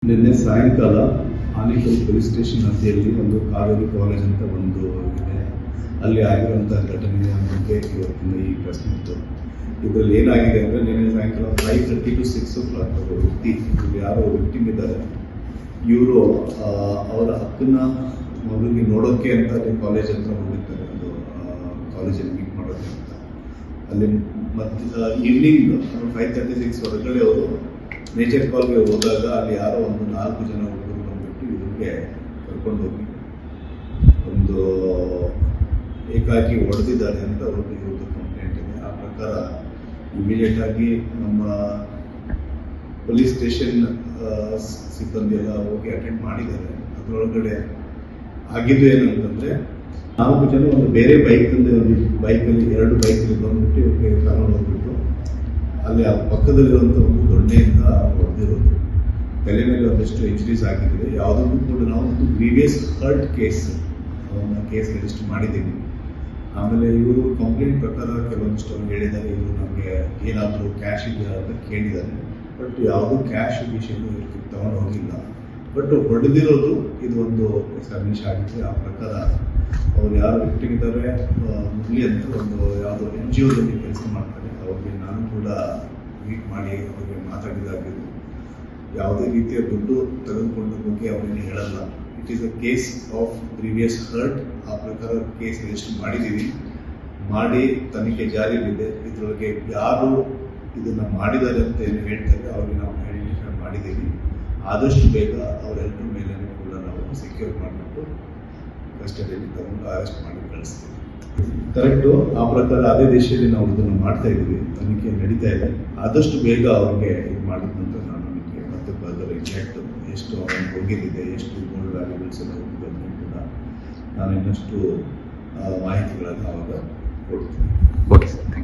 ನಿನ್ನೆ ಸಾಯಂಕಾಲ Anekal police station ಹತ್ತಿಯಲ್ಲಿ ಒಂದು ಕಾವೇರಿ ಕಾಲೇಜ್ ಅಂತ ಒಂದು ಇದೆ. ಅಲ್ಲಿ ಆಗಿರುವಂಥ ಘಟನೆಯ ಬಗ್ಗೆ ಇವತ್ತಿನ ಈ ಪ್ರೆಸ್ ಇತ್ತು. ಇದರಲ್ಲಿ ಏನಾಗಿದೆ ಅಂದರೆ ನಿನ್ನೆ ಸಾಯಂಕಾಲ 5:30 to 6 o'clock ಒಬ್ಬ ವ್ಯಕ್ತಿ, ಯಾರೋ ವಿಕ್ಟಿಮ್ ಇದ್ದಾರೆ, ಇವರು ಅವರ ಅಕ್ಕನ ಮಗುವಿಗೆ ನೋಡೋಕ್ಕೆ ಅಂತ ಅಲ್ಲಿ ಕಾಲೇಜ್ ಹತ್ರ ಹೋಗಿರ್ತಾರೆ. ಅದು ಕಾಲೇಜಲ್ಲಿ ಮೀಟ್ ಮಾಡೋಕ್ಕೆ ಅಂತ. ಅಲ್ಲಿ ಮತ್ತು ಈವ್ನಿಂಗ್ 5:36 ಹೊರಗಡೆ ಅವರು ನೇಚರ್ ಕಾಲ್ಗೆ ಹೋದಾಗ ಅಲ್ಲಿ ಯಾರೋ ಒಂದು 4 ಜನ ಹುಡುಗರು ಬಂದುಬಿಟ್ಟು ಇವ್ರಿಗೆ ಕರ್ಕೊಂಡು ಹೋಗಿ ಒಂದು ಏಕಾಏಕಿ ಹೊಡೆದಿದ್ದಾರೆ ಅಂತ ಇವ್ರದ್ದು ಕಂಪ್ಲೇಂಟ್ ಇದೆ. ಆ ಪ್ರಕಾರ ಇಮಿಡಿಯೇಟ್ ಆಗಿ ನಮ್ಮ ಪೊಲೀಸ್ ಸ್ಟೇಷನ್ ಸಿಬ್ಬಂದಿ ಎಲ್ಲ ಹೋಗಿ ಅಟೆಂಡ್ ಮಾಡಿದ್ದಾರೆ. ಅದರೊಳಗಡೆ ಆಗಿದ್ದು ಏನಂತಂದರೆ 4 ಜನ ಒಂದು ಬೇರೆ ಬೈಕಲ್ಲಿ 2 ಬೈಕಲ್ಲಿ ಬಂದ್ಬಿಟ್ಟು ಇವ್ರಿಗೆ ತಗೊಂಡು ಹೋಗ್ಬಿಟ್ಟು ಅಲ್ಲಿ ಆ ಪಕ್ಕದಲ್ಲಿರುವಂಥ ಒಂದು ದೊಣ್ಣೆಯಿಂದ ಹೊಡೆದಿರೋದು, ತಲೆ ಮೇಲೆ ಒಂದಷ್ಟು ಇಂಜುರೀಸ್ ಆಗಿದ್ದಾರೆ. ಯಾವುದನ್ನು ಕೂಡ ನಾವು ಒಂದು ಪ್ರೀವಿಯಸ್ ಹರ್ಟ್ ಕೇಸ್ ರಿಜಿಸ್ಟರ್ ಮಾಡಿದ್ದೀವಿ. ಆಮೇಲೆ ಇವರು ಕಂಪ್ಲೇಂಟ್ ಪ್ರಕಾರ ಕೆಲವೊಂದಿಷ್ಟು ಅವ್ರು ಹೇಳಿದ್ದಾರೆ, ಇವರು ನಮಗೆ ಏನಾದರೂ ಕ್ಯಾಶ್ ಇದೆಯಾ ಅಂತ ಕೇಳಿದ್ದಾರೆ. ಬಟ್ ಯಾವುದೂ ಕ್ಯಾಶ್ ವಿಷಯನೂ ಇವ್ರಿಗೆ ತಗೊಂಡು ಹೋಗಿಲ್ಲ. ಬಟ್ ಹೊಡೆದಿರೋದು ಇದು ಒಂದು ಎಸ್ಟಾಬ್ಲಿಷ್ ಆಗಿದೆ. ಆ ಪ್ರಕಾರ ಅವ್ರು ಯಾರು ವಿಕ್ಟಿಮ್ ಇದ್ದಾರೆ, ಮುರಳಿ ಅಂತ ಒಂದು ಯಾವುದೋ NGO ಕೆಲಸ ಮಾಡ್ತಾರೆ, ಅವ್ರಿಗೆ ನಾನು ಕೂಡ ಮೀಟ್ ಮಾಡಿ ಅವ್ರಿಗೆ ಮಾತಾಡಿದಾಗಿದ್ದು ಯಾವುದೇ ರೀತಿಯ ದುಡ್ಡು ತೆಗೆದುಕೊಂಡ ಬಗ್ಗೆ ಅವರೇನು ಹೇಳಲ್ಲ. It is a case of previous hurt. ಆ ಪ್ರಕಾರ ಕೇಸ್ ರಿಜಿಸ್ಟರ್ ಮಾಡಿದ್ದೀವಿ. ಮಾಡಿ ತನಿಖೆ ಜಾರಿಯಲ್ಲಿದೆ. ಇದರೊಳಗೆ ಯಾರು ಇದನ್ನು ಮಾಡಿದ್ದಾರೆ ಅಂತ ಏನು ಹೇಳ್ತಾರೆ ಅವ್ರಿಗೆ ನಾವು ಐಡೆಂಟಿಫೈ ಮಾಡಿದ್ದೀವಿ. ಆದಷ್ಟು ಬೇಗ ಅವರೆಲ್ಲರ ಮೇಲೆ ಕೂಡ ನಾವು ಸೆಕ್ಯೂರ್ ಮಾಡಿಬಿಟ್ಟು ಕಸ್ಟಡಿಯಲ್ಲಿ ತಗೊಂಡು ಅರೆಸ್ಟ್ ಮಾಡಿ ಕಳಿಸ್ತೀವಿ. ಕರೆಕ್ಟು. ಆ ಪ್ರಕಾರ ಅದೇ ದಿಶೆಯಲ್ಲಿ ನಾವು ಇದನ್ನು ಮಾಡ್ತಾ ಇದ್ದೀವಿ. ತನಿಖೆ ನಡೀತಾ ಇದೆ. ಆದಷ್ಟು ಬೇಗ ಅವ್ರಿಗೆ ಇದು ಮಾಡಿದಂತ ನಾನು ನಿಮಗೆ ಮತ್ತೆ ಬದಲು ಎಕ್ಸಾಕ್ಟ್ ಎಷ್ಟು ಅವ್ರಿಗೆ ಹೋಗಿದ್ದಿದೆ, ಎಷ್ಟು ಗೋಲ್ಡ್ ವ್ಯಾಲ್ಯೂಬಲ್ಸ್ ಎಲ್ಲ ಹೋಗಿದೆ ಅದನ್ನು ಕೂಡ ನಾನು ಇನ್ನಷ್ಟು ಮಾಹಿತಿಗಳನ್ನು ಆವಾಗ ಕೊಡ್ತೀನಿ. Okay sir, thank you.